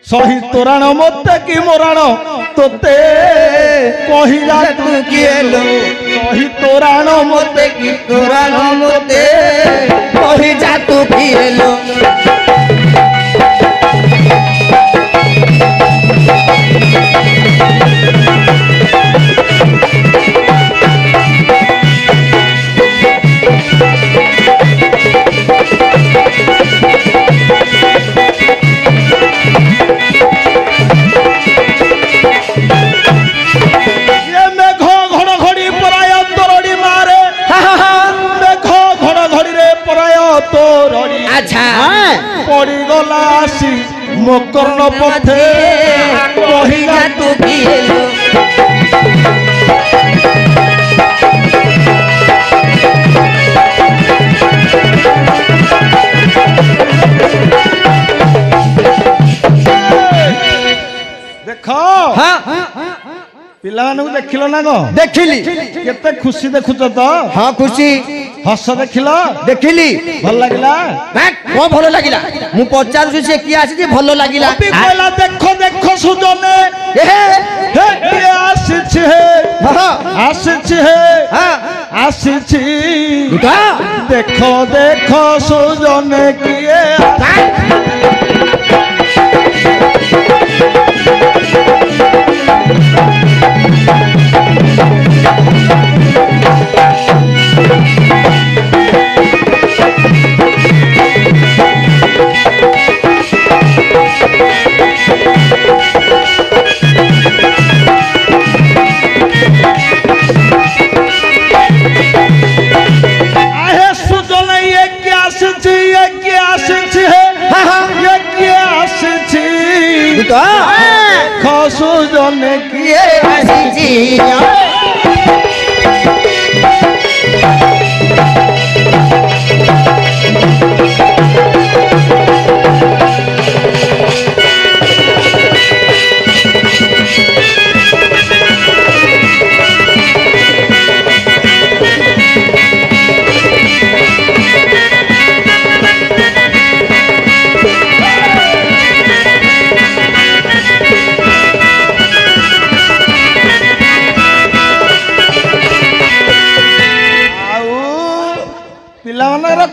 सही तोराण मते की मोराण तोते कहिला तू किएलो सही तोराण मते की तोराण मते कहि जा तू किएलो अच्छा पड़गला आसी मकर्ण पथे कहिला तू किएलो देखो पिला देखिल ना गो देखिली केते खुशी देखुच तो हाँ खुशी हस देखिल देखिली भल लगिला कौन भल लगिला मु पचार से किए आसी भल लगिला कहला देखो देखो सुजने हे आसिछ हे आसिछ हे आसिछ देखो देखो सुजने किए खसु जने किए आसी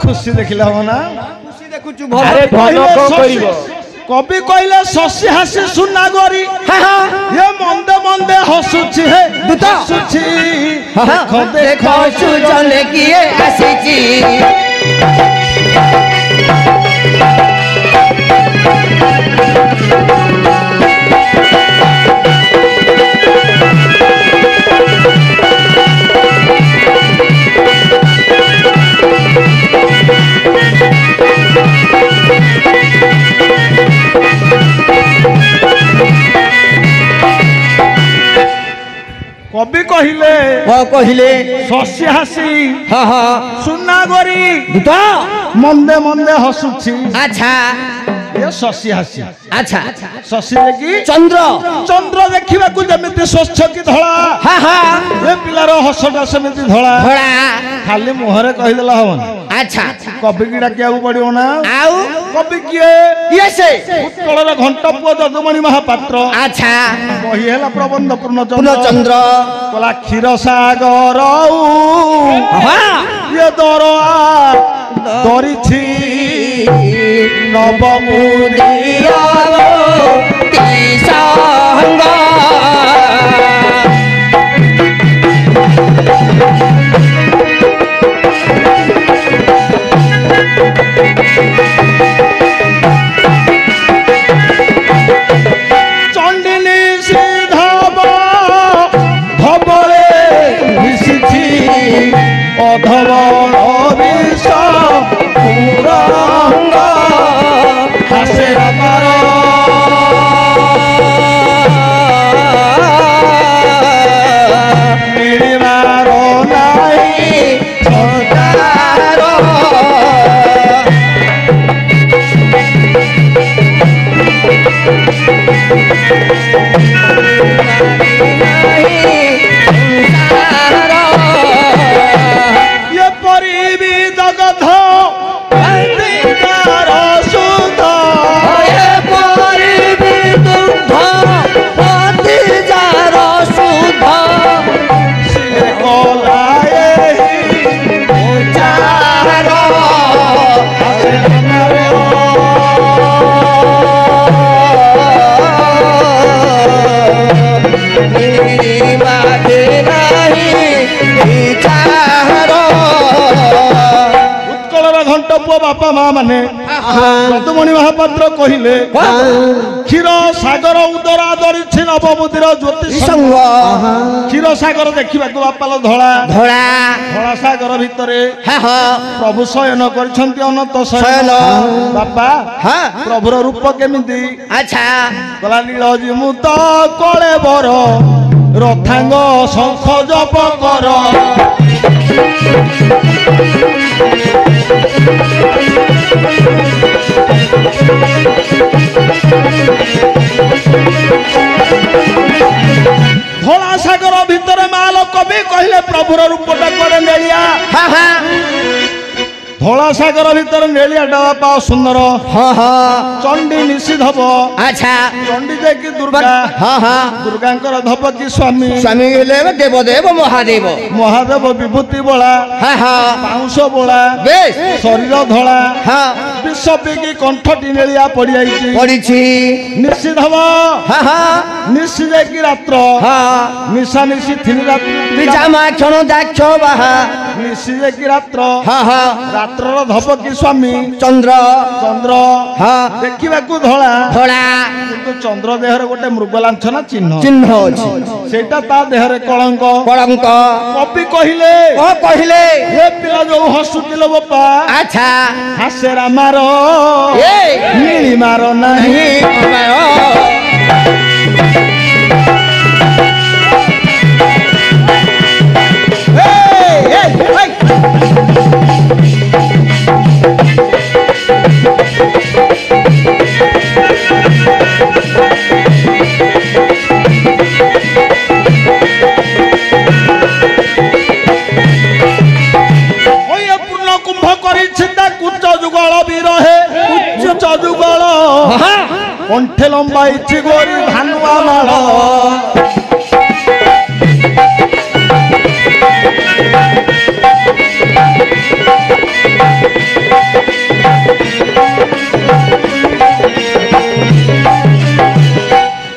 खुशी देखिला हो ना खुशी देखुचु अरे भलो को करिवो कवि कहले शशि हासी सुना गोरी ये मंदे मंदे हसुची हे हसुची देखो देखो सुजन किए आसीची कवि कहले शशि हासी सुना गोरी मंदे मंदे हसुची अच्छा ये शशि हासी अच्छा शशि देखी चंद्र चंद्र देखा जमी स्वच्छ कि धला ये पिलार हसटा सेमती धला खाली मुहरे कहीदेला हवन अच्छा कवि की डाकिया पड़ो ना आउ कवि किए से उत्कलर घंट पुओ जदुमणि महापात्र अच्छा कही है प्रबंध पूर्णचंद्र कला क्षीर सागर ये दरआ दरी नवमुदिया चंडिनी श्रीधाम धबले मिशिथि अधवल विष पुरंग हासे अमर निर्मार नाई संसार ये परिबी जगत सुध ये परिबी ମାନେ ଯଦୁମଣି ମହାପାତ୍ର କହିଲେ କ୍ଷୀର ସାଗର ଉଦରା ଧରିଛି ନବବୁଦ୍ଧିର ଜ୍ୟୋତିଷ କ୍ଷୀର ସାଗର ଦେଖିବାକୁ ବାପାଲ ଧଳା ଧଳା ଧଳା ସାଗର ଭିତରେ ପ୍ରଭୁ ଶୟନ କରିଛନ୍ତି ଅନନ୍ତ ଶୟନ ବାପା ପ୍ରଭୁର ରୂପ କେମିତି ଆଚ୍ଛା ଗଲା ନୀଳ ଜିମୁତ କଳେ ବର ରଥାଙ୍ଗ ଶଙ୍ଖ ଜପ କର ଧଳା ସାଗର ଭିତରେ ମାଲ କବି କହିଲେ ପ୍ରଭୁର ରୂପଟା କୁଆଡେ ନେଳିଆ ଧଳା ସାଗର ଭିତରେ ନେଳିଆଟା ବାପା ସୁନ୍ଦର ଚଣ୍ଡୀ ନିଷିଧବ ଆଚ୍ଛା ଚଣ୍ଡୀ ଯାଇକି ଦୁର୍ଗା ଦୁର୍ଗାଙ୍କର ଧପତି ସ୍ୱାମୀ ସ୍ୱାମୀ ହେଲେ ଦେବଦେବ ମହାଦେବ ମହାଦେବ ବିଭୂତି ବୋଳା ପାଉଁଶ ବୋଳା ଶରୀର ଧଳା ବିଷ ପିକି କଣ୍ଠଟି ନେଳିଆ ପଡିଯାଇଛି ପଡିଛି ନିଷିଧବ ନିଶି ଯାଇକି ରାତ୍ର ନିଶା ନିଶି ଥିନି ରାତ୍ରି କ୍ଷଣ ଦାକ୍ଷ ବାହା ନିଶି ଯାଇକି ରାତ୍ର ରାତ୍ରର ଧପକି ସ୍ୱାମୀ ଚନ୍ଦ୍ର ଚନ୍ଦ୍ର ଦେଖିବାକୁ ଧଳା ଧଳା କିନ୍ତୁ ଚନ୍ଦ୍ର ଦେହରେ ଗୋଟେ ମୃଗ ଲାଞ୍ଛନା ଚିହ୍ନ ଚିହ୍ନ ଅଛି ସେଇଟା ତା ଦେହରେ କଳଙ୍କ କଳଙ୍କ କବି କହିଲେ କହିଲେ ଏ ପିଲା ଯୋଉ ହସୁଥିଲ ବାପା ଆଚ୍ଛା ହାସେ ରାମାର ମିଳି ମାର ନାହିଁ কণ্ঠে লম্বাইছি গরি ধানুয়া মাল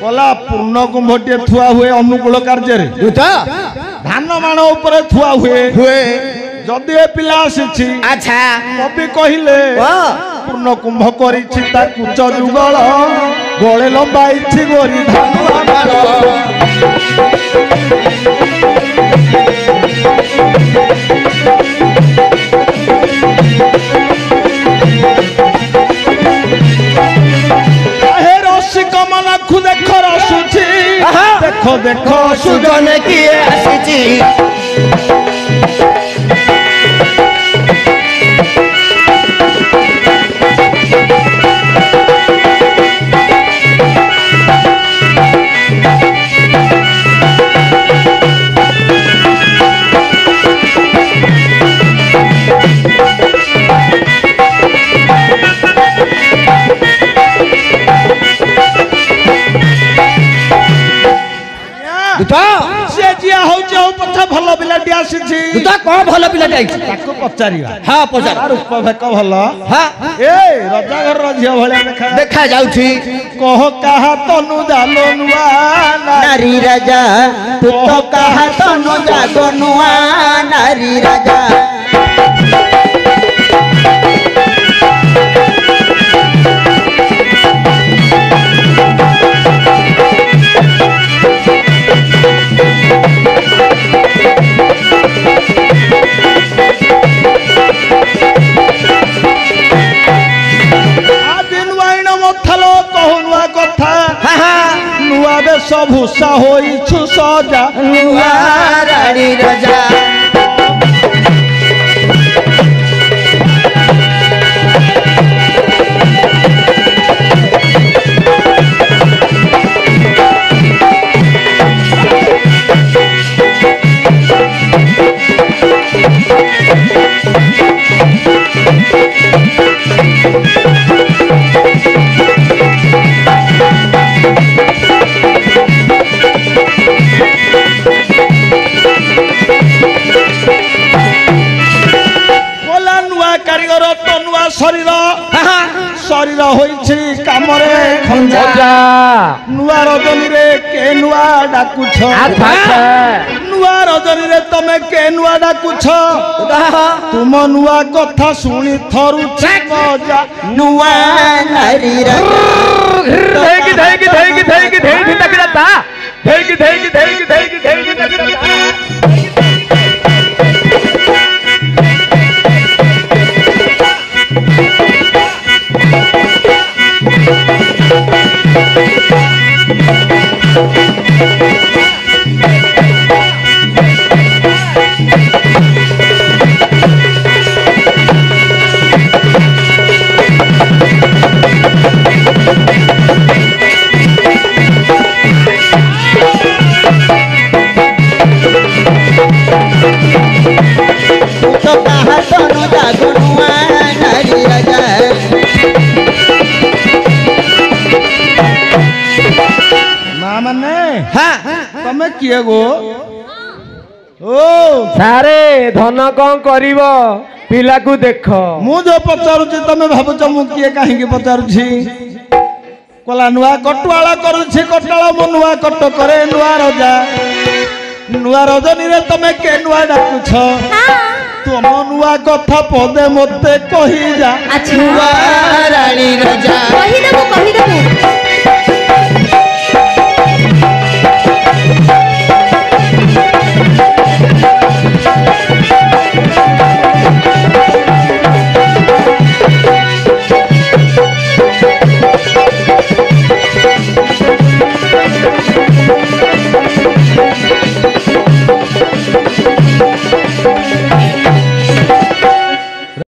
কলা পূর্ণ কুম্ভটিয়ে থুয়া হুয়ে অনুকূল কার্যে ধান মাণ উপরে থুয়া হুয়ে যদি এ পিলা আসিছি আচ্ছা কবি কহিলে পূর্ণ কুম্ভ করিছি তা কুচ যুগল গলে লম্বাইছি গরি ধানুয়া মাল রসিক মনখু দেখ রসুছি দেখ দেখ সুজনে কিয়ে আসিছি ଭଲ ପିଲାଟି ଆସିଛି କଣ ଭଲ ପିଲାଟି ଆଇଛି ତାକୁ ପଚାରିବା ହଁ ପଚାର ରୂପ ଭେକ ଭଲ ଏ ରଜାଘରର ଝିଅ ଭଳିଆ ଦେଖା ଯାଉଛି କହ କାହା ତନୁ ଜାଲ ନୂଆ ନାରୀ ରାଜା ତୁ ତ କାହା ତନୁ ଜାଗ ନୂଆ ନାରୀ ରାଜା ভূষা হইছু সজা নূয়া রানী রাজা শরীর শরীর হইছি কামরে খঞ্জা নুয়া রজনীরে কে নুয়া ডাকুছ नुआ रजनी रे तमे के नुआ डाकुछ तुम नुआ कथा सुनी थरु मजा नुआ नारी धैकी धैकी धैकी धैकी धैकी तकड़ता धैकी धैकी धैकी धैकी धैकी तकड़ता तो कहा तनु जागो नुआ नारी राजा ना मने तमे किए गो ओ सारे धन कौन करिवो पिला को देख मु जो पचारुची तमे भाबुच मु किए काहे पचारुची कोला नुआ कटुआला करूची कटाला मु नुआ कट करे नुआ रजनी रे तमे के नुआ डाकुछ तुम नुआ कथा पदे मते कही जा नुआ रानी राजा कही देबो